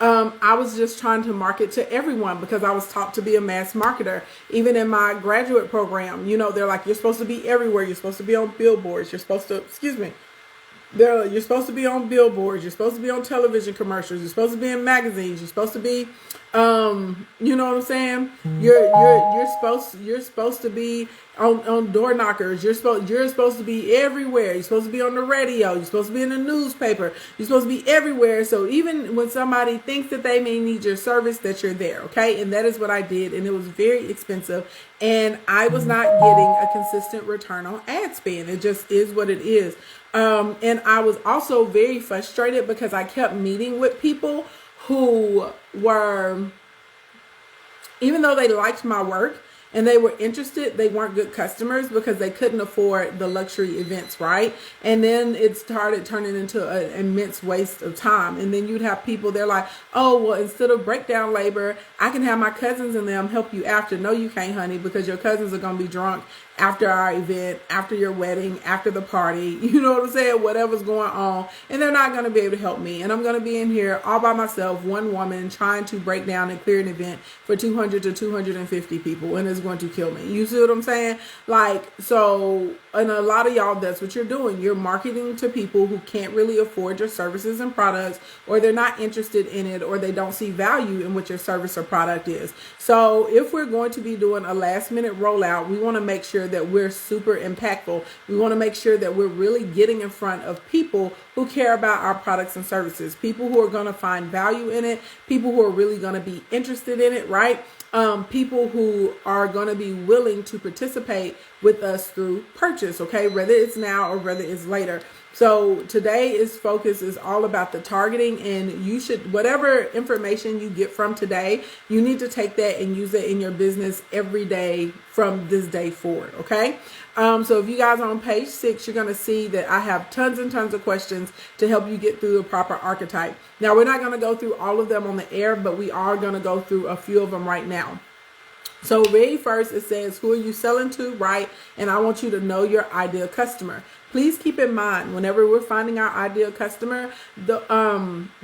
I was just trying to market to everyone because I was taught to be a mass marketer. Even in my graduate program, they're like, you're supposed to be everywhere. You're supposed to be on billboards. You're supposed to, you're supposed to be on billboards. You're supposed to be on television commercials. You're supposed to be in magazines. You're supposed to be, you know what I'm saying? You're supposed to be on door knockers. You're supposed to be everywhere. You're supposed to be on the radio. You're supposed to be in the newspaper. You're supposed to be everywhere. So even when somebody thinks that they may need your service, that you're there. Okay. And that is what I did. And it was very expensive. And I was not getting a consistent return on ad spend. It just is what it is. And I was also very frustrated because I kept meeting with people who were, even though they liked my work and they were interested, they weren't good customers because they couldn't afford the luxury events, right? And then it started turning into an immense waste of time. And then you'd have people, they're like, oh, well, instead of breakdown labor, I can have my cousins and them help you after. No, you can't, honey, because your cousins are going to be drunk after our event, after your wedding, after the party, you know what I'm saying? Whatever's going on. And they're not going to be able to help me. And I'm going to be in here all by myself, one woman, trying to break down and clear an event for 200 to 250 people. And it's going to kill me. You see what I'm saying? So, and a lot of y'all, that's what you're doing. You're marketing to people who can't really afford your services and products, or they're not interested in it, or they don't see value in what your service or product is. So if we're going to be doing a last minute rollout, we want to make sure that we're super impactful. We want to make sure that we're really getting in front of people who care about our products and services, people who are going to find value in it, people who are really going to be interested in it, right? People who are going to be willing to participate with us through purchase, okay? Whether it's now or whether it's later. So today's focus is all about the targeting, and you should, whatever information you get from today, you need to take that and use it in your business every day from this day forward. Okay. So if you guys are on page 6, you're going to see that I have tons and tons of questions to help you get through the proper archetype. Now, we're not going to go through all of them on the air, but we are going to go through a few of them right now. So very first, it says, who are you selling to, right? And I want you to know your ideal customer. Please keep in mind, whenever we're finding our ideal customer,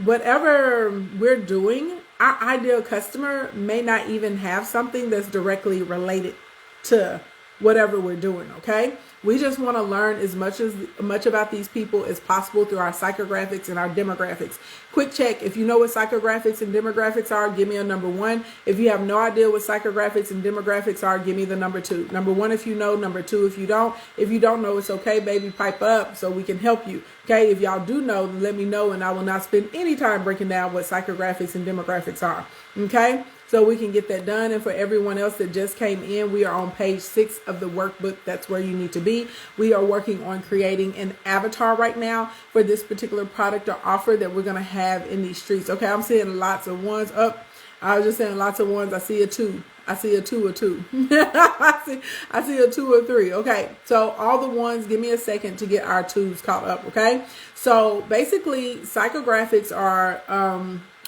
whatever we're doing, our ideal customer may not even have something that's directly related to whatever we're doing, okay? We just want to learn as much about these people as possible through our psychographics and our demographics. Quick check, if you know what psychographics and demographics are, give me a number 1. If you have no idea what psychographics and demographics are, give me the number 2. Number 1 if you know, number 2 if you don't. If you don't know, it's okay, baby, pipe up so we can help you. Okay, if y'all do know, then let me know, and I will not spend any time breaking down what psychographics and demographics are. Okay? So we can get that done. And for everyone else that just came in, we are on page 6 of the workbook. That's where you need to be. We are working on creating an avatar right now for this particular product or offer that we're going to have in these streets. Okay, I'm seeing lots of ones up. I was just saying lots of ones. I see a 2. I see a 2 or 2. I see a 2 or 3. Okay, so all the ones, give me a second to get our 2s caught up. Okay, so basically psychographics are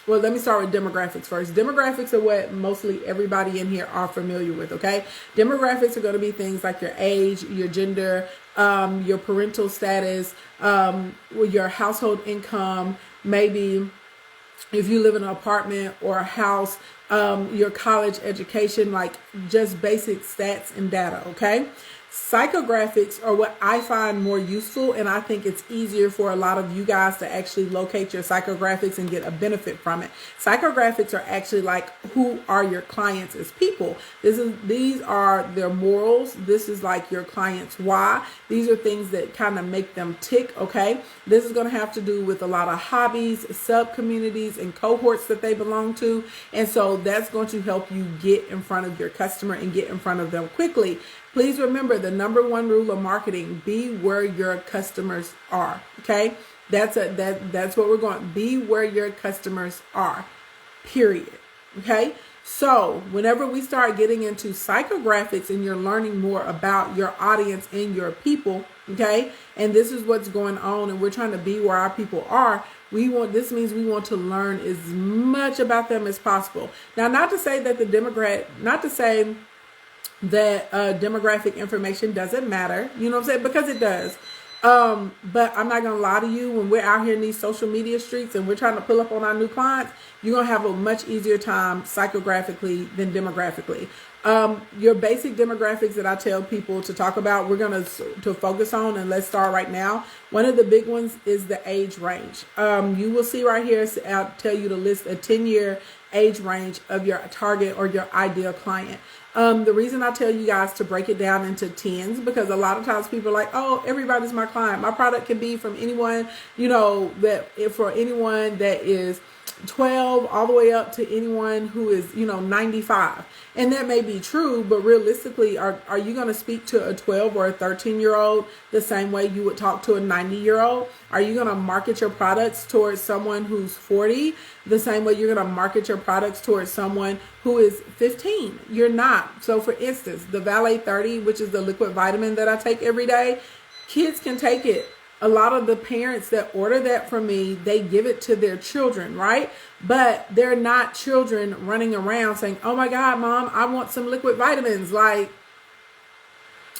well, let me start with demographics first. Demographics are what mostly everybody in here are familiar with, okay? Demographics are going to be things like your age, your gender, your parental status, your household income, maybe if you live in an apartment or a house, your college education, like just basic stats and data, okay? Psychographics are what I find more useful, and I think it's easier for a lot of you guys to actually locate your psychographics and get a benefit from it. Psychographics are actually like, who are your clients as people? These are their morals. This is like your clients' why. These are things that kind of make them tick, okay? This is going to have to do with a lot of hobbies, sub-communities, and cohorts that they belong to. And so that's going to help you get in front of your customer and get in front of them quickly. Please remember the number 1 rule of marketing: be where your customers are. Okay, that's what we're going. Be where your customers are. Period. Okay. So whenever we start getting into psychographics and you're learning more about your audience and your people, okay, and this is what's going on, and we're trying to be where our people are. This means we want to learn as much about them as possible. Now, not to say that demographic information doesn't matter, you know what I'm saying? Because it does. But I'm not going to lie to you, when we're out here in these social media streets and we're trying to pull up on our new clients, you're going to have a much easier time psychographically than demographically. Your basic demographics that I tell people to talk about, we're going to focus on, and let's start right now. One of the big ones is the age range. You will see right here, I'll tell you to list a 10-year age range of your target or your ideal client. The reason I tell you guys to break it down into 10s, because a lot of times people are like, oh, everybody's my client. My product can be from anyone, for anyone that is 12 all the way up to anyone who is 95. And that may be true, but realistically, are you going to speak to a 12 or a 13-year-old the same way you would talk to a 90-year-old? Are you going to market your products towards someone who's 40 the same way you're going to market your products towards someone who is 15? You're not. So for instance, the Valet 30, which is the liquid vitamin that I take every day, kids can take it. A lot of the parents that order that from me, they give it to their children, right? But they're not children running around saying, oh my God, Mom, I want some liquid vitamins. Like,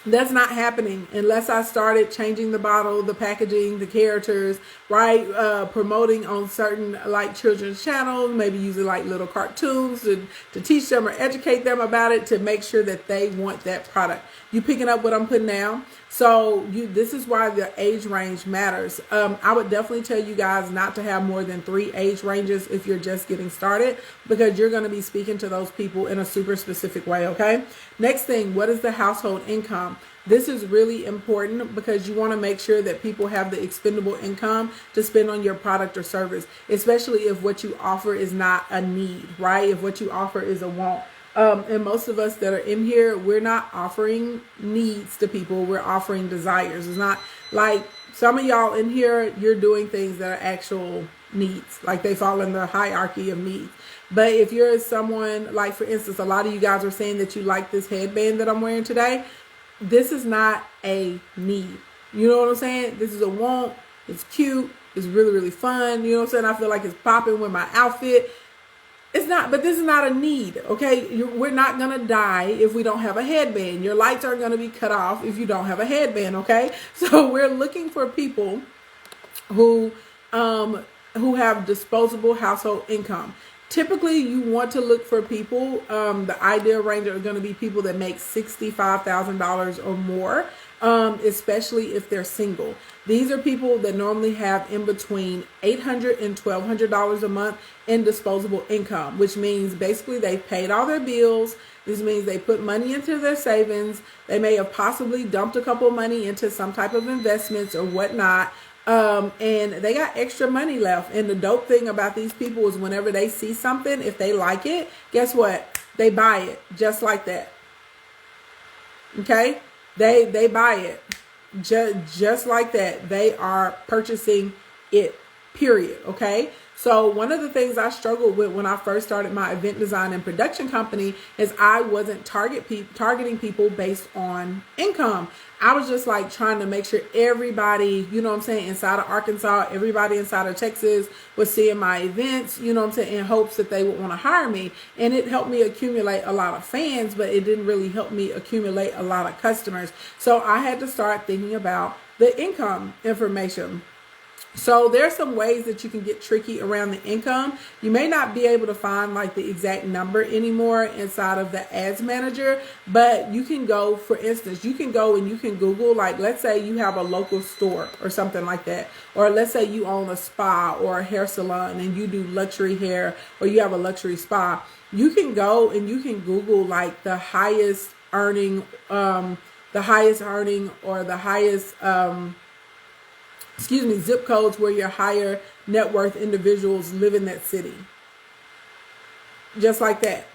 that's not happening unless I started changing the bottle, the packaging, the characters, right? Promoting on certain children's channels, maybe using little cartoons to teach them or educate them about it, to make sure that they want that product. You picking up what I'm putting down? So this is why the age range matters. I would definitely tell you guys not to have more than 3 age ranges if you're just getting started, because you're going to be speaking to those people in a super specific way, okay? Next thing, what is the household income? This is really important because you want to make sure that people have the expendable income to spend on your product or service, especially if what you offer is not a need, right? If what you offer is a want. And most of us that are in here, we're not offering needs to people. We're offering desires. It's not like some of y'all in here, you're doing things that are actual needs, like they fall in the hierarchy of needs. But if you're someone, like for instance, a lot of you guys are saying that you like this headband that I'm wearing today. This is not a need. You know what I'm saying? This is a want. It's cute. It's really, really fun. You know what I'm saying? I feel like it's popping with my outfit. It's not, but this is not a need, okay? We're not going to die if we don't have a headband. Your lights aren't going to be cut off if you don't have a headband, okay? So we're looking for people who have disposable household income. Typically, you want to look for people, the ideal range are going to be people that make $65,000 or more, especially if they're single. These are people that normally have in between $800 and $1,200 a month in disposable income, which means basically they've paid all their bills. This means they put money into their savings. They may have possibly dumped a couple of money into some type of investments or whatnot. And they got extra money left. And the dope thing about these people is whenever they see something, if they like it, guess what? They buy it just like that. Okay? They buy it just like that. They are purchasing it, period. Okay? So one of the things I struggled with when I first started my event design and production company is I wasn't targeting people based on income. I was just like trying to make sure everybody, you know what I'm saying, inside of Arkansas, everybody inside of Texas was seeing my events, you know what I'm saying, in hopes that they would want to hire me. And it helped me accumulate a lot of fans, but it didn't really help me accumulate a lot of customers. So I had to start thinking about the income information. So there's some ways that you can get tricky around the income. You may not be able to find like the exact number anymore inside of the ads manager, but you can go, for instance, you can go and you can Google, like, let's say you have a local store or something like that. Or let's say you own a spa or a hair salon and you do luxury hair, or you have a luxury spa. You can go and you can Google like the highest earning or the highest, zip codes where your higher net worth individuals live in that city. Just like that.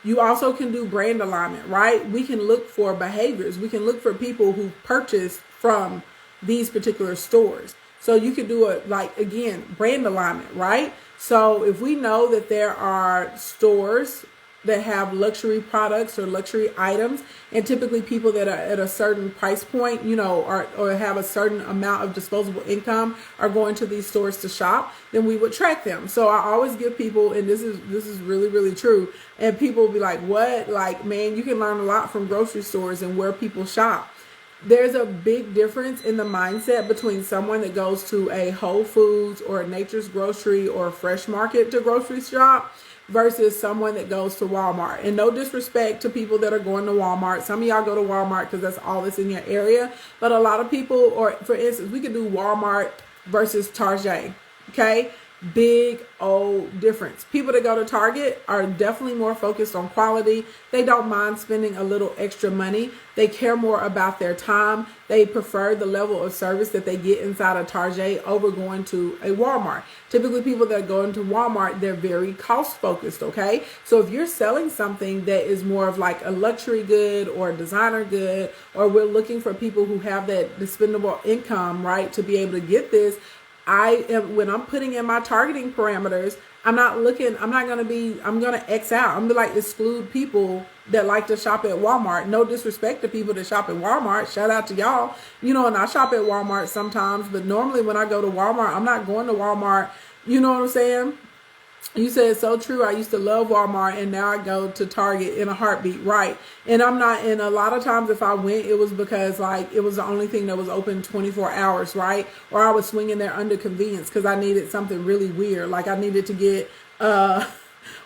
You also can do brand alignment, right? We can look for behaviors. We can look for people who purchase from these particular stores. So you could do it like, again, brand alignment, right? So if we know that there are stores that have luxury products or luxury items, and typically people that are at a certain price point, you know, or have a certain amount of disposable income are going to these stores to shop, then we would track them. So I always give people, and this is really, really true, and people will be like, what? Like, man, you can learn a lot from grocery stores and where people shop. there's a big difference in the mindset between someone that goes to a Whole Foods or a Nature's Grocery or a Fresh Market to grocery shop versus someone that goes to Walmart. And no disrespect to people that are going to Walmart. Some of y'all go to Walmart because that's all that's in your area. But a lot of people, or for instance, we could do Walmart versus Target. Okay? Big old difference. People that go to Target are definitely more focused on quality. They don't mind spending a little extra money. They care more about their time. They prefer the level of service that they get inside of Target over going to a Walmart. Typically, people that go into Walmart, they're very cost focused, okay? So if you're selling something that is more of like a luxury good or a designer good, or we're looking for people who have that dispendable income, right, to be able to get this, when I'm putting in my targeting parameters, I'm going to X out. I'm going to like exclude people that like to shop at Walmart. No disrespect to people that shop at Walmart. Shout out to y'all. And I shop at Walmart sometimes, but normally when I go to Walmart, I'm not going to Walmart. You know what I'm saying? You said it's so true. I used to love Walmart and now I go to Target in a heartbeat. Right. And a lot of times if I went, it was because like it was the only thing that was open 24 hours. Right. Or I was swinging there under convenience because I needed something really weird. Like I needed to get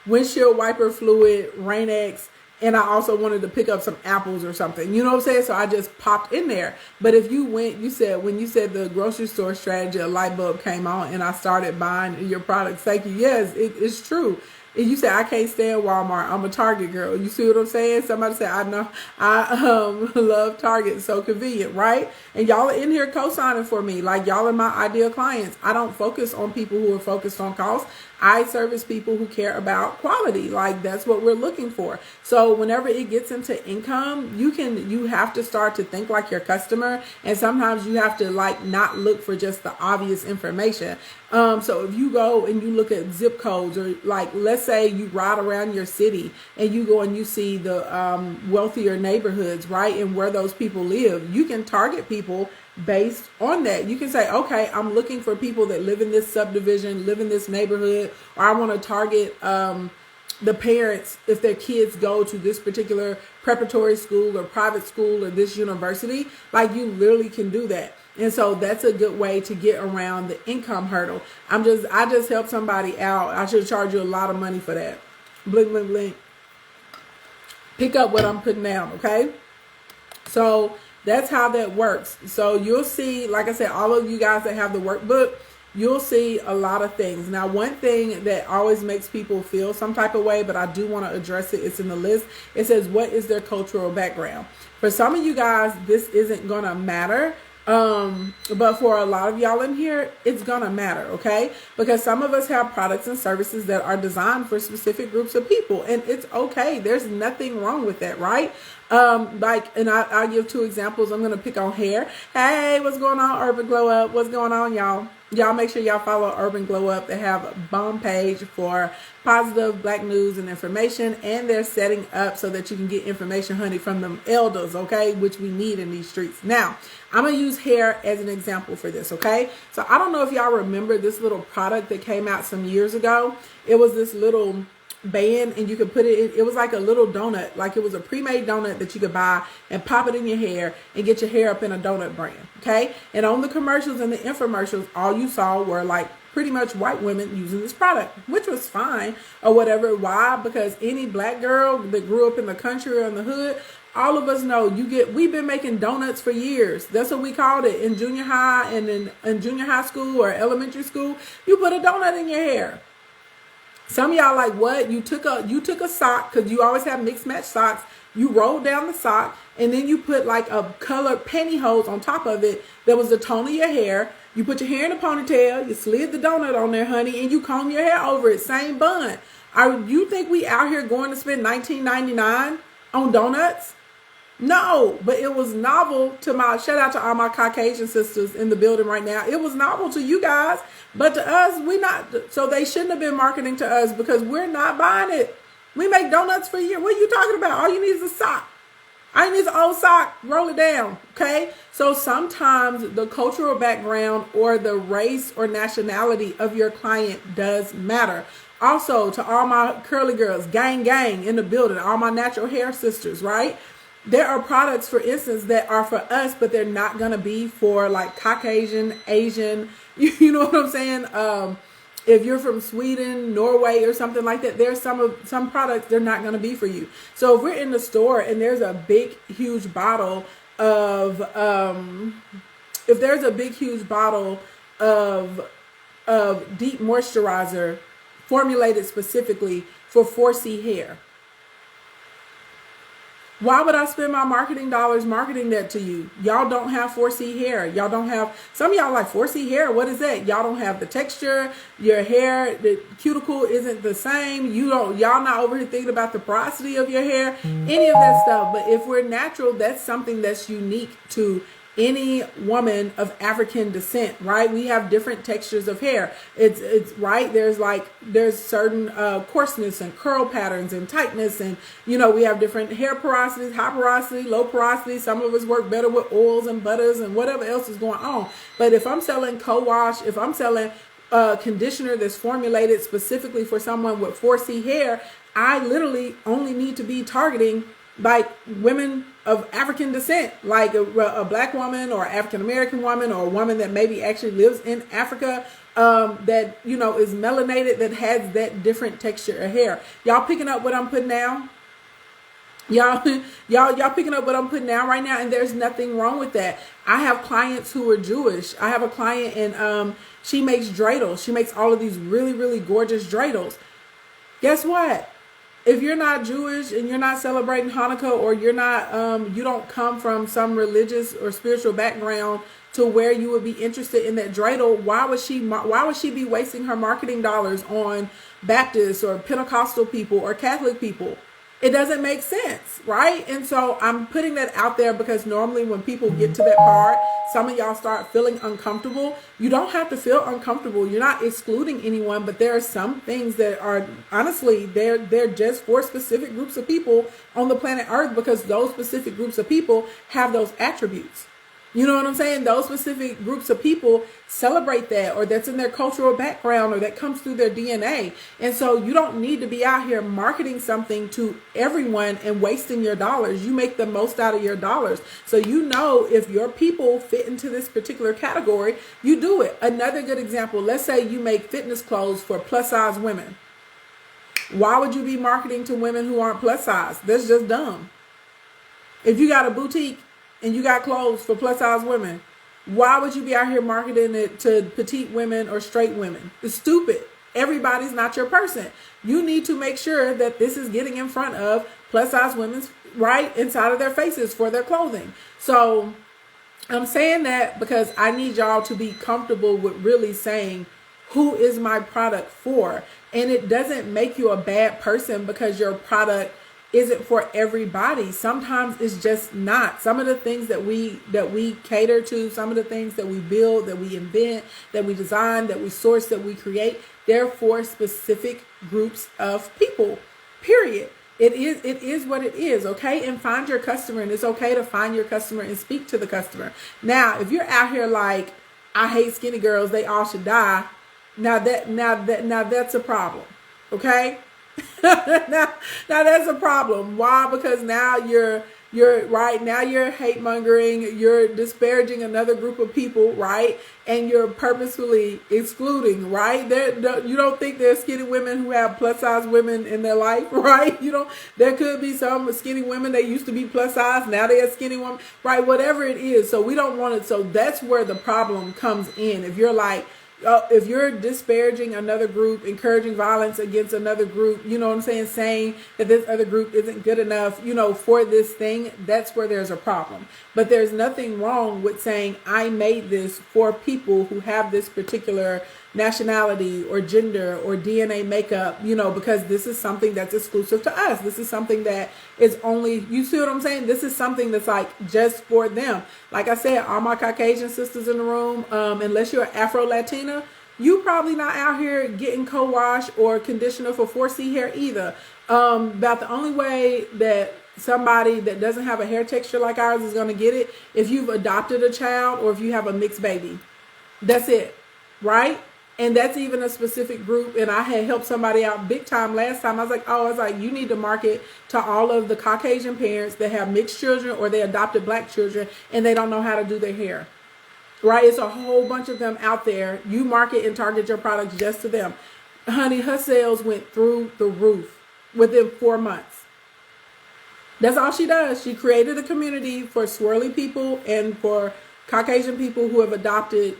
windshield wiper fluid, Rain-X, and I also wanted to pick up some apples or something. You know what I'm saying? So I just popped in there. But if you went, when you said the grocery store strategy, a light bulb came on and I started buying your products. Thank you. Yes, it's true. And you said, I can't stand Walmart. I'm a Target girl. You see what I'm saying? Somebody said, I know. I love Target. So convenient, right? And y'all are in here co-signing for me. Like y'all are my ideal clients. I don't focus on people who are focused on cost. I service people who care about quality. Like that's what we're looking for. So whenever it gets into income, you have to start to think like your customer. And sometimes you have to like not look for just the obvious information. So if you go and you look at zip codes, or like, let's say you ride around your city and you go and you see the wealthier neighborhoods, right? And where those people live, you can target people based on that. You can say, okay, I'm looking for people that live in this subdivision, live in this neighborhood, or I want to target the parents if their kids go to this particular preparatory school or private school or this university. Like you literally can do that. And so that's a good way to get around the income hurdle. I just helped somebody out. I should charge you a lot of money for that. Blink, blink, blink. Pick up what I'm putting down, okay? So that's how that works. So you'll see, like I said, all of you guys that have the workbook, you'll see a lot of things. Now, one thing that always makes people feel some type of way, but I do want to address it, it's in the list. It says, what is their cultural background? For some of you guys, this isn't going to matter. But for a lot of y'all in here, it's gonna matter, okay? Because some of us have products and services that are designed for specific groups of people, and it's okay. There's nothing wrong with that, right? I'll give two examples. I'm gonna pick on hair. Hey, what's going on, Urban Glow Up? What's going on, y'all? Y'all make sure y'all follow Urban Glow Up. They have a bomb page for positive Black news and information, and they're setting up so that you can get information, honey, from them elders, okay, which we need in these streets. Now, I'm going to use hair as an example for this, okay? So I don't know if y'all remember this little product that came out some years ago. It was this little band, and you could put it in, it was like a little donut, like it was a pre-made donut that you could buy and pop it in your hair and get your hair up in a donut brand, okay? And on the commercials and the infomercials, all you saw were like pretty much white women using this product, which was fine or whatever. Why? Because any Black girl that grew up in the country or in the hood, all of us know we've been making donuts for years. That's what we called it in junior high and in junior high school or elementary school. You put a donut in your hair. Some of y'all like, what? You took a sock, because you always have mixed match socks. You rolled down the sock and then you put like a colored pantyhose on top of it that was the tone of your hair. You put your hair in a ponytail, you slid the donut on there, honey, and you comb your hair over it, same bun. You think we out here going to spend $19.99 on donuts? No, but it was novel to shout out to all my Caucasian sisters in the building right now. It was novel to you guys, but to us, so they shouldn't have been marketing to us because we're not buying it. We make donuts for you. What are you talking about? All you need is a sock. All you need is an old sock. Roll it down, okay? So sometimes the cultural background or the race or nationality of your client does matter. Also, to all my curly girls, gang in the building, all my natural hair sisters, right? There are products, for instance, that are for us, but they're not going to be for like Caucasian, Asian, you know what I'm saying? If you're from Sweden, Norway, or something like that, there's some products they're not going to be for you. So if we're in the store and there's a big, huge bottle of, deep moisturizer formulated specifically for 4C hair, why would I spend my marketing dollars marketing that to you? Y'all don't have 4C hair. Y'all don't have, some of y'all like 4C hair. What is that? Y'all don't have the texture. Your hair, the cuticle isn't the same. Y'all not over here thinking about the porosity of your hair, any of that stuff. But if we're natural, that's something that's unique to any woman of African descent, right? We have different textures of hair. It's right. There's certain coarseness and curl patterns and tightness, and we have different hair porosities, high porosity, low porosity. Some of us work better with oils and butters and whatever else is going on. But if I'm selling co-wash, if I'm selling conditioner that's formulated specifically for someone with 4C hair, I literally only need to be targeting like women of African descent, like a black woman or African American woman, or a woman that maybe actually lives in Africa, that is melanated, that has that different texture of hair. Y'all picking up what I'm putting down? Y'all picking up what I'm putting down right now, and there's nothing wrong with that. I have clients who are Jewish. I have a client, and she makes dreidels. She makes all of these really, really gorgeous dreidels. Guess what? If you're not Jewish and you're not celebrating Hanukkah, or you're not, you don't come from some religious or spiritual background to where you would be interested in that dreidel, why would she be wasting her marketing dollars on Baptists or Pentecostal people or Catholic people? It doesn't make sense, right? And so I'm putting that out there because normally when people get to that part, some of y'all start feeling uncomfortable. You don't have to feel uncomfortable. You're not excluding anyone, but there are some things that are, honestly, they're just for specific groups of people on the planet Earth, because those specific groups of people have those attributes. You know what I'm saying? Those specific groups of people celebrate that, or that's in their cultural background, or that comes through their DNA. And so you don't need to be out here marketing something to everyone and wasting your dollars. You make the most out of your dollars. So if your people fit into this particular category, you do it. Another good example, let's say you make fitness clothes for plus size women. Why would you be marketing to women who aren't plus size? That's just dumb. If you got a boutique and you got clothes for plus size women, why would you be out here marketing it to petite women or straight women? It's stupid. Everybody's not your person. You need to make sure that this is getting in front of plus size women's right inside of their faces for their clothing. So I'm saying that because I need y'all to be comfortable with really saying, who is my product for? And it doesn't make you a bad person because your product isn't for everybody. Sometimes it's just not. Some of the things that we cater to, some of the things that we build, that we invent, that we design, that we source, that we create, they're for specific groups of people, period. It is what it is, okay? And find your customer, and it's okay to find your customer and speak to the customer. Now, if you're out here like, I hate skinny girls, they all should die, now that's a problem, okay? now that's a problem. Why? Because now you're right now you're hate mongering, you're disparaging another group of people, right? And you're purposefully excluding, right? You don't think there's skinny women who have plus size women in their life, right? There could be some skinny women that used to be plus size, now they're skinny women, right? Whatever it is. So we don't want it. So that's where the problem comes in. If you're like, if you're disparaging another group, encouraging violence against another group, you know what I'm saying, saying that this other group isn't good enough, for this thing, that's where there's a problem. But there's nothing wrong with saying, I made this for people who have this particular nationality or gender or DNA makeup, because this is something that's exclusive to us. This is something that is only, you see what I'm saying? This is something that's like just for them. Like I said, all my Caucasian sisters in the room, unless you're Afro-Latina, you probably not out here getting co-wash or conditioner for 4C hair either. About the only way that somebody that doesn't have a hair texture like ours is going to get it, if you've adopted a child or if you have a mixed baby. That's it, right? And that's even a specific group. And I had helped somebody out big time last time. I was like, you need to market to all of the Caucasian parents that have mixed children or they adopted black children and they don't know how to do their hair. Right? It's a whole bunch of them out there. You market and target your products just to them. Honey, her sales went through the roof within 4 months. That's all she does. She created a community for swirly people and for Caucasian people who have adopted,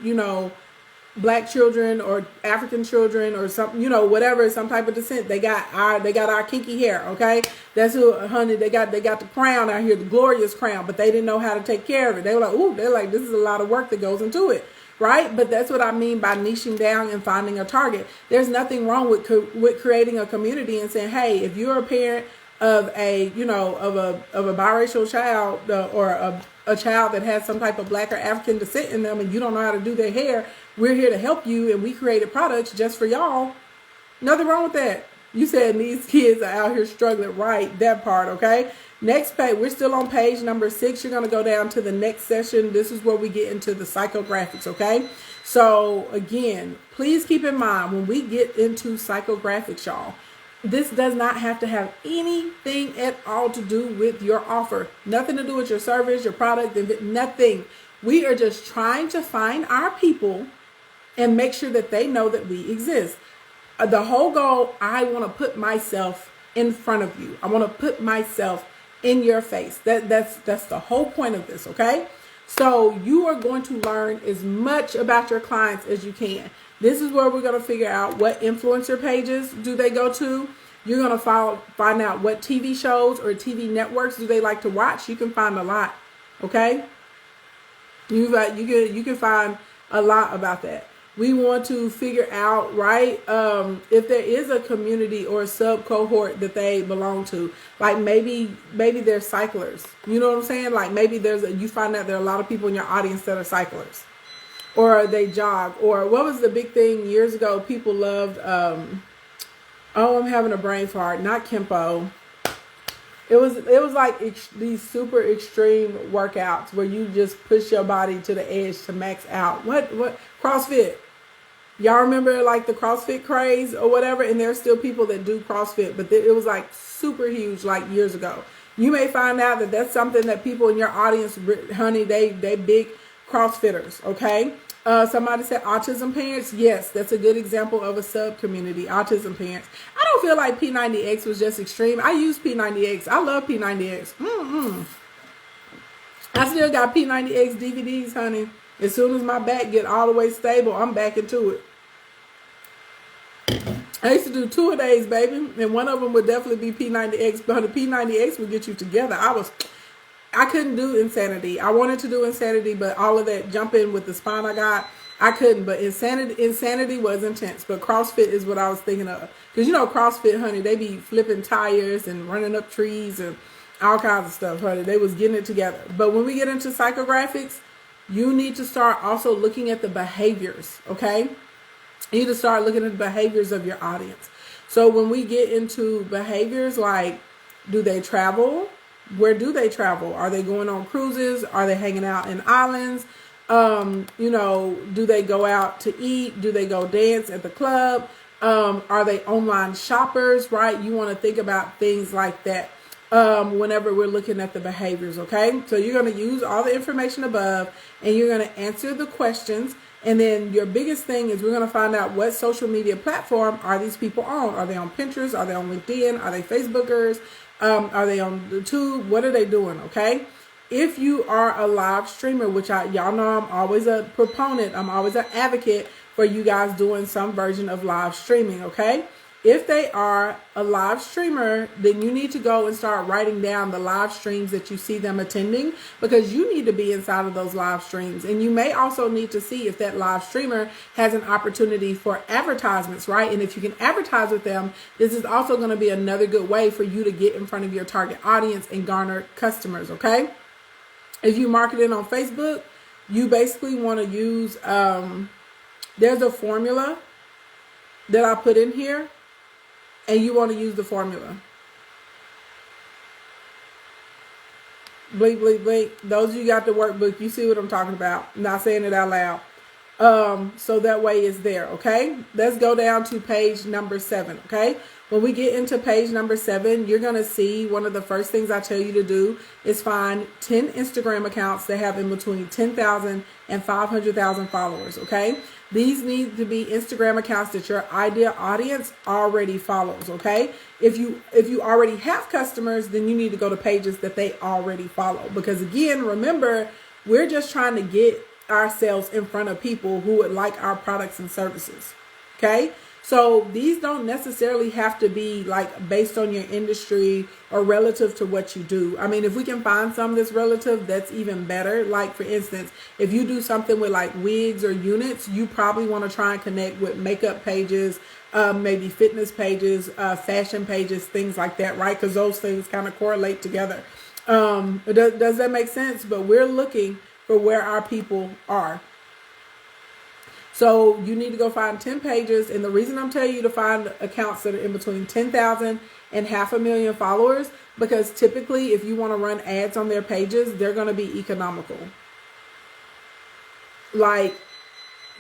black children or African children or something, whatever, some type of descent. They got our kinky hair, okay? That's who, honey, they got the crown out here, the glorious crown, but they didn't know how to take care of it. They were like, this is a lot of work that goes into it, right? But that's what I mean by niching down and finding a target. There's nothing wrong with creating a community and saying, hey, if you're a parent of a biracial child or a child that has some type of black or African descent in them and you don't know how to do their hair, we're here to help you and we created products just for y'all. Nothing wrong with that. You said these kids are out here struggling, right? That part, okay? Next page, we're still on page number 6. You're going to go down to the next session. This is where we get into the psychographics, okay? So again, please keep in mind when we get into psychographics, y'all, this does not have to have anything at all to do with your offer. Nothing to do with your service, your product, nothing. We are just trying to find our people and make sure that they know that we exist. The whole goal, I want to put myself in front of you. I want to put myself in your face. That's the whole point of this, okay? So you are going to learn as much about your clients as you can. This is where we're going to figure out what influencer pages do they go to. You're going to find out what TV shows or TV networks do they like to watch. You can find a lot, okay? You can find a lot about that. We want to figure out, right, if there is a community or a sub cohort that they belong to. Like maybe they're cyclers. You know what I'm saying? Like maybe you find out there are a lot of people in your audience that are cyclers. Or they jog. Or what was the big thing years ago? People loved, I'm having a brain fart. Not Kempo. It was like these super extreme workouts where you just push your body to the edge to max out. What? CrossFit. Y'all remember like the CrossFit craze or whatever? And there's still people that do CrossFit, but it was like super huge like years ago. You may find out that that's something that people in your audience, honey, they big CrossFitters, okay? Somebody said autism parents. Yes, that's a good example of a sub-community, autism parents. I don't feel like P90X was just extreme. I use P90X. I love P90X. I still got P90X DVDs, honey. As soon as my back get all the way stable, I'm back into it. I used to do 2 a days, baby, and one of them would definitely be P90X, but the P90X would get you together. I couldn't do Insanity. I wanted to do Insanity, but all of that jumping with the spine I couldn't. But Insanity was intense. But CrossFit is what I was thinking of. Because, CrossFit, honey, they be flipping tires and running up trees and all kinds of stuff, honey. They was getting it together. But when we get into psychographics, you need to start also looking at the behaviors, okay? You need to start looking at the behaviors of your audience. So when we get into behaviors like, do they travel? Where do they travel? Are they going on cruises? Are they hanging out in islands? Do they go out to eat? Do they go dance at the club? Are they online shoppers, right? You want to think about things like that whenever we're looking at the behaviors, okay? So you're going to use all the information above and you're going to answer the questions. And then your biggest thing is we're going to find out what social media platform are these people on? Are they on Pinterest? Are they on LinkedIn? Are they Facebookers? Are they on YouTube? What are they doing? Okay. If you are a live streamer, which y'all know I'm always a proponent, I'm always an advocate for you guys doing some version of live streaming. Okay. If they are a live streamer, then you need to go and start writing down the live streams that you see them attending, because you need to be inside of those live streams. And you may also need to see if that live streamer has an opportunity for advertisements, right? And if you can advertise with them, this is also going to be another good way for you to get in front of your target audience and garner customers, okay? If you marketing on Facebook, you basically want to use, there's a formula that I put in here. And you want to use the formula. Blink, blink, blink. Those of you got the workbook, you see what I'm talking about. I'm not saying it out loud. So that way it's there. Okay. Let's go down to page number 7. Okay. When we get into page number 7, you're going to see one of the first things I tell you to do is find 10 Instagram accounts that have in between 10,000 and 500,000 followers. Okay. These need to be Instagram accounts that your ideal audience already follows. Okay. If you already have customers, then you need to go to pages that they already follow, because again, remember, we're just trying to get ourselves in front of people who would like our products and services. Okay. So these don't necessarily have to be like based on your industry or relative to what you do. I mean, if we can find some that's relative, that's even better. Like for instance, if you do something with like wigs or units, you probably want to try and connect with makeup pages, maybe fitness pages, fashion pages, things like that, right? Because those things kind of correlate together. Does that make sense? But we're looking for where our people are. So you need to go find 10 pages. And the reason I'm telling you to find accounts that are in between 10,000 and 500,000 followers, because typically if you want to run ads on their pages, they're going to be economical. Like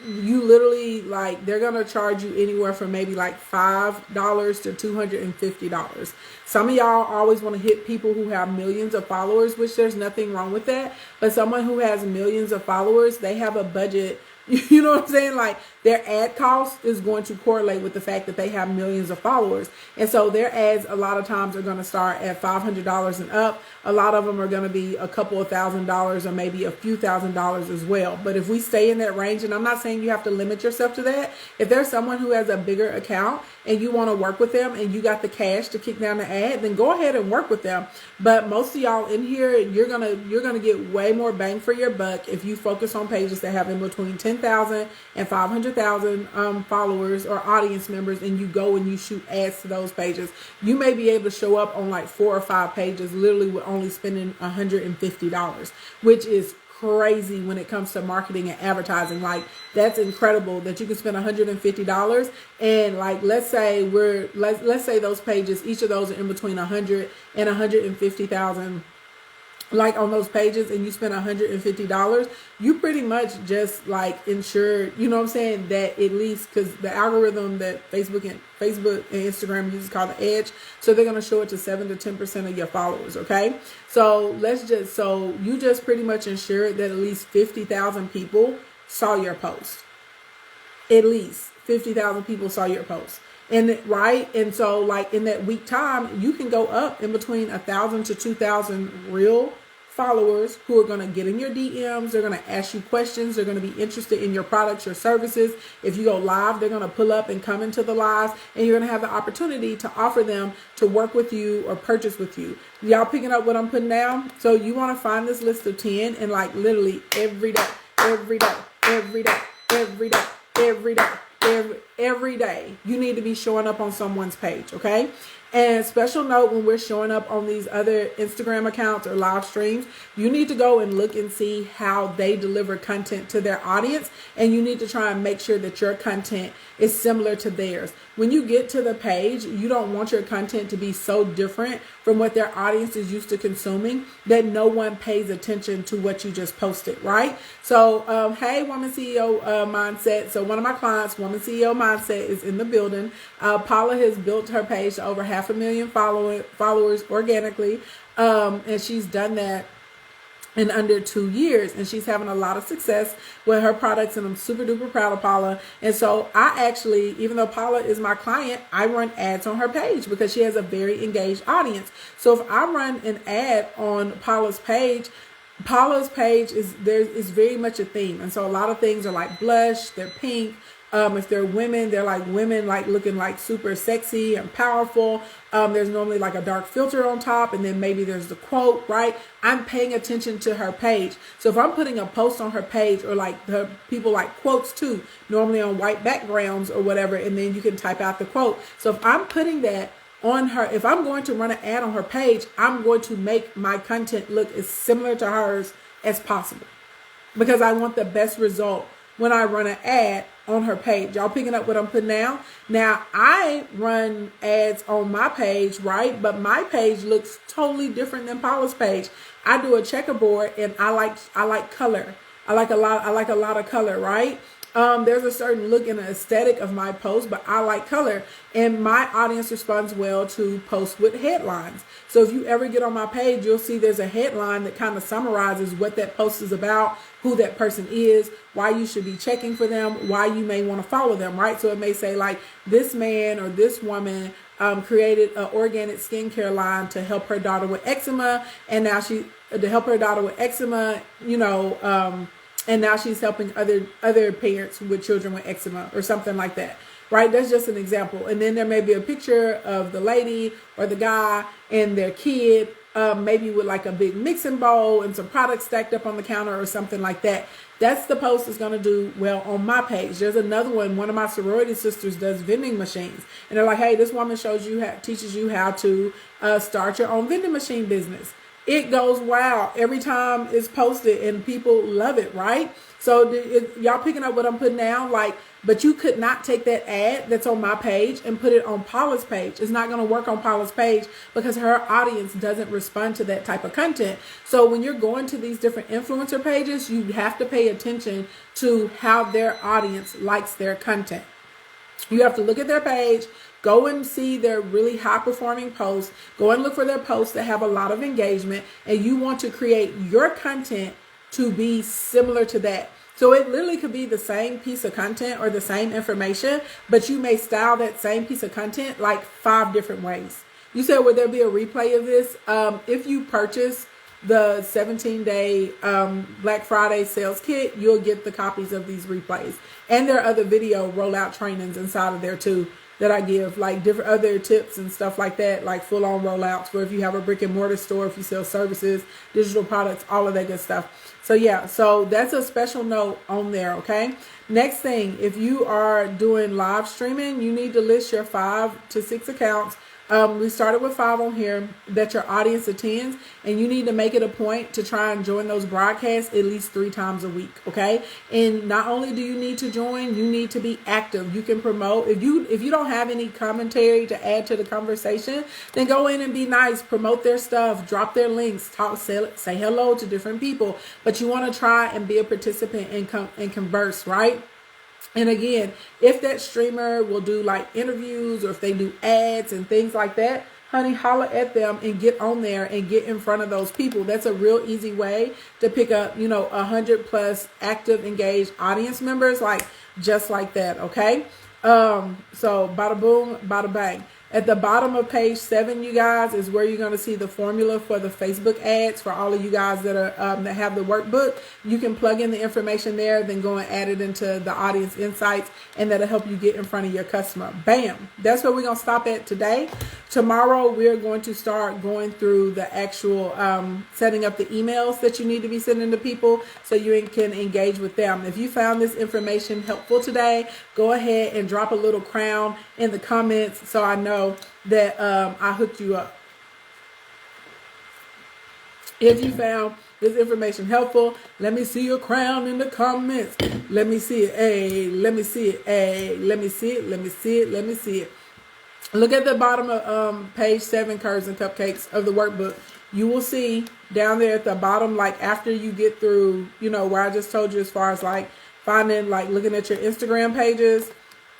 you literally, like they're going to charge you anywhere from maybe like $5 to $250. Some of y'all always want to hit people who have millions of followers, which there's nothing wrong with that. But someone who has millions of followers, they have a budget. You know what I'm saying? Like their ad cost is going to correlate with the fact that they have millions of followers. And so their ads a lot of times are going to start at $500 and up. A lot of them are going to be a couple of $1,000s or maybe a few $1,000s as well. But if we stay in that range, and I'm not saying you have to limit yourself to that. If there's someone who has a bigger account and you want to work with them and you got the cash to kick down the ad, then go ahead and work with them. But most of y'all in here, you're gonna get way more bang for your buck if you focus on pages that have in between 10,000 and 500,000 followers or audience members, and you go and you shoot ads to those pages. You may be able to show up on like 4 or 5 pages literally with only spending $150, which is crazy when it comes to marketing and advertising. Like that's incredible that you can spend $150, and like let's say those pages, each of those are in between 100 and 150,000 like on those pages, and you spend $150, you pretty much just like ensure, you know what I'm saying, that at least, because the algorithm that Facebook and Instagram uses called the edge, so they're going to show it to 7 to 10% of your followers. Okay, so you just pretty much ensure that at least 50,000 people saw your post. At least 50,000 people saw your post. And right, and so like in that week time, you can go up in between 1,000 to 2,000 real followers who are going to get in your DMs. They're going to ask you questions. They're going to be interested in your products, your services. If you go live, they're going to pull up and come into the live, and you're going to have the opportunity to offer them to work with you or purchase with you. Y'all picking up what I'm putting down? So you want to find this list of 10 and like literally every day, every day, every day, every day, every day. Every day you need to be showing up on someone's page. Okay. And special note, when we're showing up on these other Instagram accounts or live streams, you need to go and look and see how they deliver content to their audience. And you need to try and make sure that your content is similar to theirs. When you get to the page, you don't want your content to be so different from what their audience is used to consuming that no one pays attention to what you just posted, right? So, hey, Woman CEO Mindset. So one of my clients, Woman CEO Mindset, is in the building. Paula has built her page to over 500,000 followers organically. And she's done that in under 2 years, and she's having a lot of success with her products, and I'm super duper proud of Paula. And so I actually, even though Paula is my client, I run ads on her page because she has a very engaged audience. So if I run an ad on Paula's page is very much a theme. And so a lot of things are like blush, they're pink. If they're women, they're like women like looking like super sexy and powerful. There's normally like a dark filter on top, and then maybe there's the quote, right? I'm paying attention to her page. So if I'm putting a post on her page, or like the people like quotes too, normally on white backgrounds or whatever, and then you can type out the quote. So if I'm putting that on her, if I'm going to run an ad on her page, I'm going to make my content look as similar to hers as possible, because I want the best result when I run an ad on her page. Y'all picking up what I'm putting down? Now, I run ads on my page, right? But my page looks totally different than Paula's page. I do a checkerboard, and I like color. I like a lot of color, right? There's a certain look and an aesthetic of my post, but I like color, and my audience responds well to posts with headlines. So if you ever get on my page, you'll see there's a headline that kind of summarizes what that post is about, who that person is, why you should be checking for them, why you may want to follow them, right? So it may say like, this man or this woman created an organic skincare line to help her daughter with eczema, and now and now she's helping other parents with children with eczema or something like that, right? That's just an example. And then there may be a picture of the lady or the guy and their kid, maybe with like a big mixing bowl and some products stacked up on the counter or something like that. That's the post that's going to do well on my page. There's another one of my sorority sisters does vending machines. And they're like, hey, this woman teaches you how to start your own vending machine business. It goes wow every time it's posted, and people love it, right? So y'all picking up what I'm putting down? Like, but you could not take that ad that's on my page and put it on Paula's page. It's not going to work on Paula's page because her audience doesn't respond to that type of content. So when you're going to these different influencer pages, you have to pay attention to how their audience likes their content. You have to look at their page, go and see their really high performing posts, go and look for their posts that have a lot of engagement, and you want to create your content to be similar to that. So it literally could be the same piece of content or the same information, but you may style that same piece of content like 5 different ways. You said, would there be a replay of this? If you purchase the 17-day Black Friday sales kit, you'll get the copies of these replays. And there are other video rollout trainings inside of there too that I give, like different other tips and stuff like that, like full-on rollouts for if you have a brick and mortar store, if you sell services, digital products, all of that good stuff. So yeah, so that's a special note on there, okay? Next thing, if you are doing live streaming, you need to list your 5 to 6 accounts. We started with 5 on here that your audience attends, and you need to make it a point to try and join those broadcasts at least 3 times a week, okay? And not only do you need to join, you need to be active. You can promote. If you don't have any commentary to add to the conversation, then go in and be nice, promote their stuff, drop their links, say hello to different people. But you want to try and be a participant and converse, right? And again, if that streamer will do like interviews or if they do ads and things like that, honey, holler at them and get on there and get in front of those people. That's a real easy way to pick up, 100+ active, engaged audience members, like just like that. Okay. So bada boom, bada bang. At the bottom of page 7, you guys, is where you're going to see the formula for the Facebook ads for all of you guys that are that have the workbook. You can plug in the information there, then go and add it into the audience insights, and that'll help you get in front of your customer. Bam. That's where we're going to stop at today. Tomorrow, we're going to start going through the actual setting up the emails that you need to be sending to people so you can engage with them. If you found this information helpful today, go ahead and drop a little crown in the comments so I know that I hooked you up. If you found this information helpful, let me see your crown in the comments. Let me see it. Hey, let me see it. Hey, let me see it. Let me see it. Let me see it. Look at the bottom of page 7, Curves and Cupcakes of the workbook. You will see down there at the bottom, like after you get through, where I just told you as far as like finding, like looking at your Instagram pages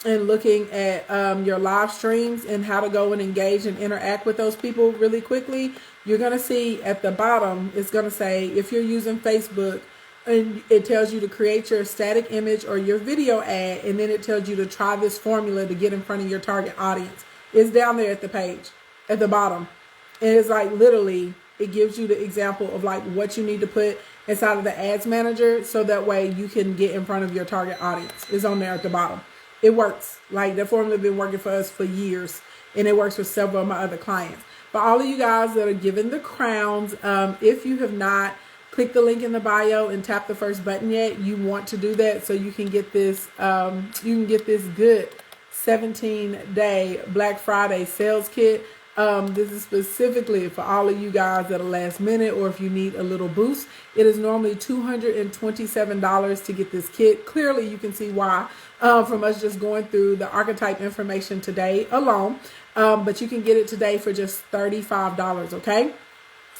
and looking at your live streams and how to go and engage and interact with those people really quickly. You're going to see at the bottom, it's going to say, if you're using Facebook, and it tells you to create your static image or your video ad, and then it tells you to try this formula to get in front of your target audience. It's down there at the page, at the bottom. And it's like literally, it gives you the example of like what you need to put inside of the ads manager so that way you can get in front of your target audience. It's on there at the bottom. It works. Like that formula has been working for us for years, and it works for several of my other clients. For all of you guys that are given the crowns, if you have not clicked the link in the bio and tap the first button yet, you want to do that so you can get this. Good 17-day Black Friday sales kit. This is specifically for all of you guys that are last minute, or if you need a little boost. It is normally $227 to get this kit. Clearly, you can see why from us just going through the archetype information today alone. But you can get it today for just $35, okay?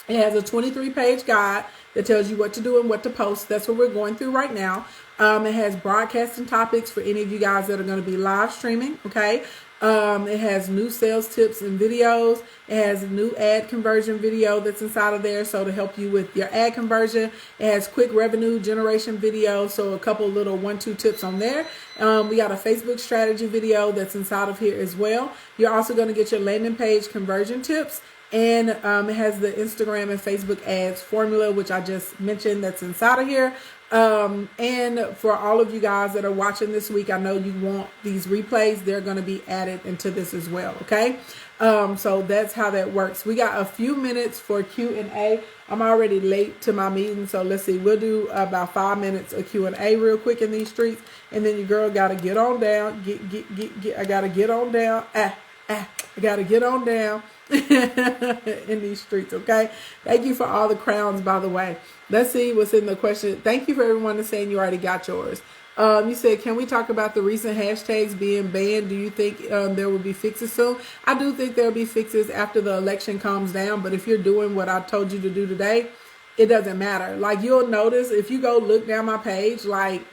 It has a 23-page guide that tells you what to do and what to post. That's what we're going through right now. It has broadcasting topics for any of you guys that are going to be live streaming. Okay. It has new sales tips and videos. It has a new ad conversion video that's inside of there, so to help you with your ad conversion. It has quick revenue generation video, so a couple little 1-2 tips on there. We got a Facebook strategy video that's inside of here as well. You're also going to get your landing page conversion tips. And it has the Instagram and Facebook ads formula, which I just mentioned, that's inside of here. And for all of you guys that are watching this week, I know you want these replays. They're going to be added into this as well. Okay. So that's how that works. We got a few minutes for Q&A. I'm already late to my meeting. So let's see, we'll do about 5 minutes of Q&A real quick in these streets. And then your girl got to get on down. I got to get on down. I got to get on down in these streets. Okay. Thank you for all the crowns, by the way. Let's see what's in the question. Thank you for everyone that's saying you already got yours. You said, can we talk about the recent hashtags being banned? Do you think there will be fixes soon? I do think there'll be fixes after the election calms down. But if you're doing what I told you to do today, it doesn't matter. Like, you'll notice if you go look down my page, like,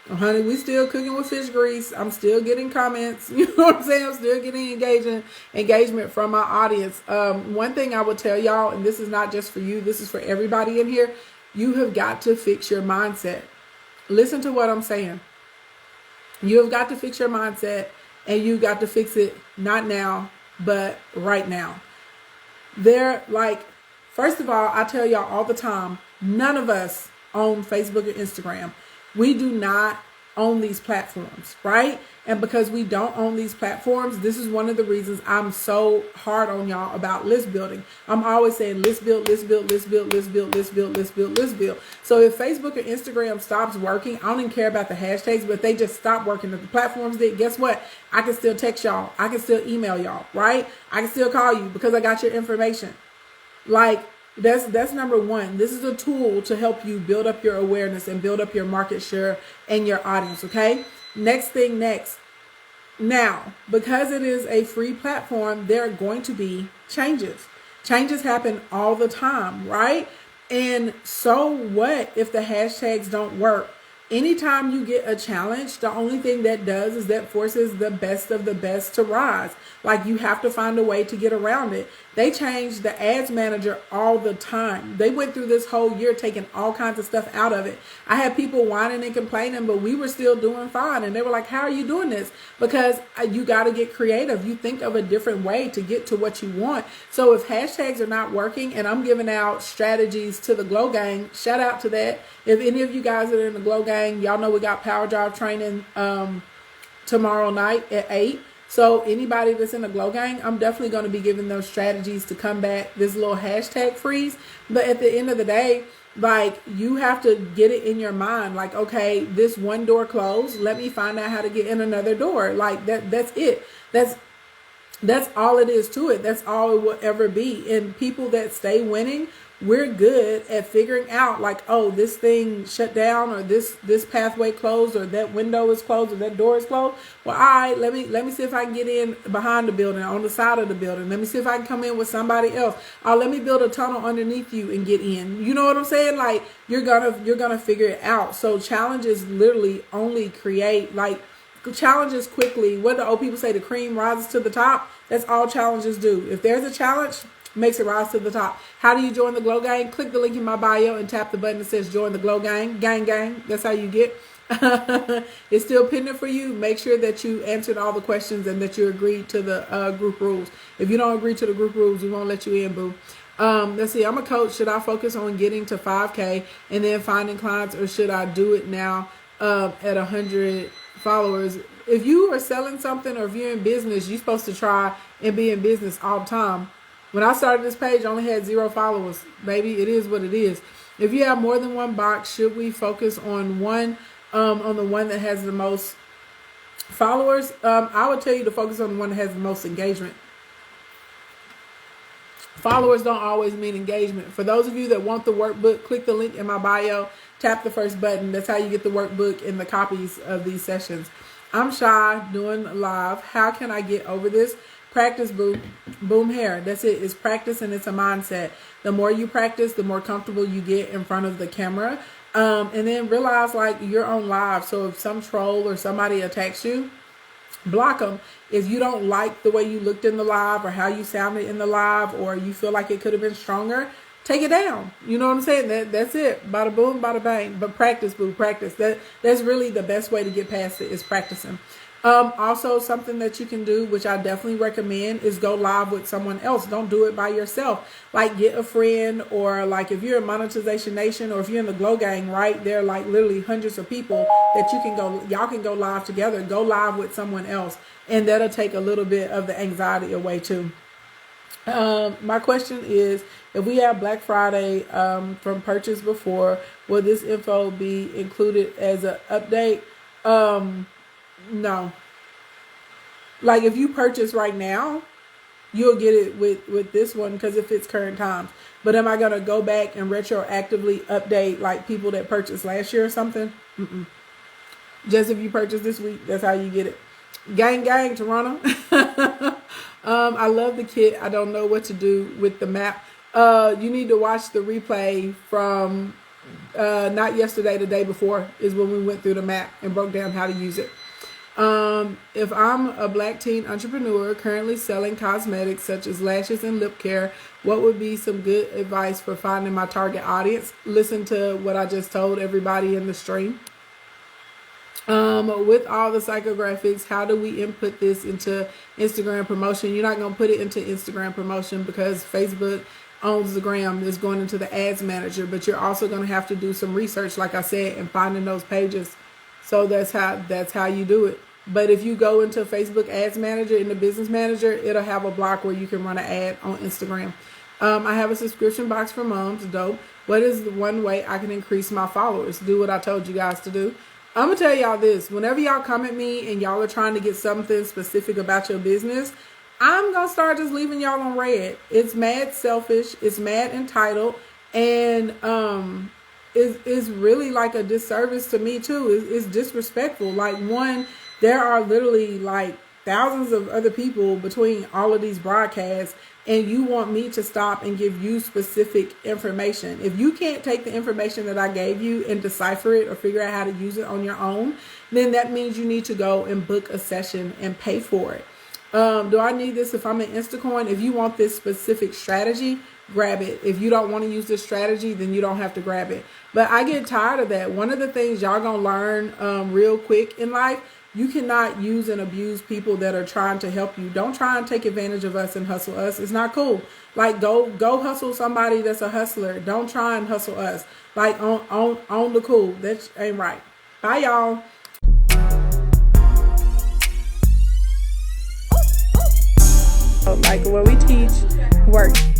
honey, we still cooking with fish grease. I'm still getting comments. You know what I'm saying? I'm still getting engagement from my audience. One thing I would tell y'all, and this is not just for you, this is for everybody in here. You have got to fix your mindset. Listen to what I'm saying. You have got to fix your mindset, and you got to fix it not now, but right now. First of all, I tell y'all all the time, none of us own Facebook or Instagram. We do not own these platforms, right? And because we don't own these platforms, this is one of the reasons I'm so hard on y'all about list building. I'm always saying list build, list build, list build, list build, list build, list build, list build. So if Facebook or Instagram stops working, I don't even care about the hashtags, but they just stop working. If the platforms did, guess what? I can still text y'all. I can still email y'all, right? I can still call you because I got your information. Like, that's number one. This is a tool to help you build up your awareness and build up your market share and your audience. Okay. Next. Now, because it is a free platform, there are going to be changes. Changes happen all the time, right? And so what if the hashtags don't work? Anytime you get a challenge, the only thing that does is that forces the best of the best to rise. Like, you have to find a way to get around it. They change the ads manager all the time. They went through this whole year taking all kinds of stuff out of it. I had people whining and complaining, but we were still doing fine. And they were like, how are you doing this? Because you got to get creative. You think of a different way to get to what you want. So if hashtags are not working, and I'm giving out strategies to the Glow Gang, shout out to that. If any of you guys that are in the Glow Gang, y'all know we got Power Drive training tomorrow night at 8. So anybody that's in the Glow Gang, I'm definitely going to be giving those strategies to combat this little hashtag freeze. But at the end of the day, like, you have to get it in your mind. Like, okay, this one door closed. Let me find out how to get in another door. Like, that's it. That's all it is to it. That's all it will ever be. And people that stay winning, we're good at figuring out, like, oh, this thing shut down, or this pathway closed, or that window is closed, or that door is closed. Well, all right, let me see if I can get in behind the building, on the side of the building. Let me see if I can come in with somebody else. Or let me build a tunnel underneath you and get in. You know what I'm saying? Like, you're gonna figure it out. So challenges literally only create, like, challenges quickly. What do old people say? The cream rises to the top. That's all challenges do. If there's a challenge, makes it rise to the top. How do you join the Glow Gang? Click the link in my bio and tap the button that says join the Glow Gang. Gang. That's how you get. It's still pending for you. Make sure that you answered all the questions and that you agreed to the group rules. If you don't agree to the group rules, we won't let you in, boo. Let's see. I'm a coach. Should I focus on getting to 5K and then finding clients, or should I do it now at 100 followers? If you are selling something, or if you're in business, you're supposed to try and be in business all the time. When I started this page, I only had 0 followers. Baby, it is what it is. If you have more than one box, should we focus on one, on the one that has the most followers? I would tell you to focus on the one that has the most engagement. Followers don't always mean engagement. For those of you that want the workbook, click the link in my bio, tap the first button. That's how you get the workbook and the copies of these sessions. I'm shy doing live. How can I get over this? Practice, boom hair. That's it. It's practice, and it's a mindset. The more you practice, the more comfortable you get in front of the camera. And then realize like you're on live. So if some troll or somebody attacks you, block them. If you don't like the way you looked in the live or how you sounded in the live, or you feel like it could have been stronger, take it down. You know what I'm saying? That's it. Bada boom, bada bang. But practice, boo, practice. That's really the best way to get past it, is practicing. Also, something that you can do, which I definitely recommend, is go live with someone else. Don't do it by yourself. Like, get a friend, or like if you're in Monetization Nation, or if you're in the Glow Gang, right? There are like literally hundreds of people that y'all can go live together. Go live with someone else, and that'll take a little bit of the anxiety away too. My question is, if we have Black Friday from purchase before, will this info be included as an update? No. Like, if you purchase right now, you'll get it with this one, because if it's current times. But am I going to go back and retroactively update like people that purchased last year or something? Just if you purchase this week, that's how you get it. Gang, gang, Toronto. I love the kit. I don't know what to do with the map. You need to watch the replay from not yesterday, the day before, is when we went through the map and broke down how to use it. If I'm a Black teen entrepreneur currently selling cosmetics such as lashes and lip care, what would be some good advice for finding my target audience? Listen to what I just told everybody in the stream. With all the psychographics, how do we input this into Instagram promotion? You're not going to put it into Instagram promotion because Facebook owns the gram. It's going into the ads manager, but you're also going to have to do some research, like I said, and finding those pages. So that's how you do it. But if you go into Facebook Ads Manager in the Business Manager, it'll have a block where you can run an ad on Instagram. I have a subscription box for moms. Dope. What is the one way I can increase my followers? Do what I told you guys to do. I'm going to tell y'all this. Whenever y'all come at me and y'all are trying to get something specific about your business, I'm going to start just leaving y'all on red. It's mad selfish. It's mad entitled. And is really like a disservice to me too. It's disrespectful. Like, one, there are literally like thousands of other people between all of these broadcasts, and you want me to stop and give you specific information. If you can't take the information that I gave you and decipher it or figure out how to use it on your own, then that means you need to go and book a session and pay for it. Do I need this if I'm in Instacoin? If you want this specific strategy, grab it. If you don't want to use this strategy, then you don't have to grab it. But I get tired of that. One of the things y'all gonna learn real quick in life, you cannot use and abuse people that are trying to help you. Don't try and take advantage of us and hustle us. It's not cool. Like, go hustle somebody that's a hustler. Don't try and hustle us. Like, on the cool. That ain't right. Bye, y'all. Like what we teach works.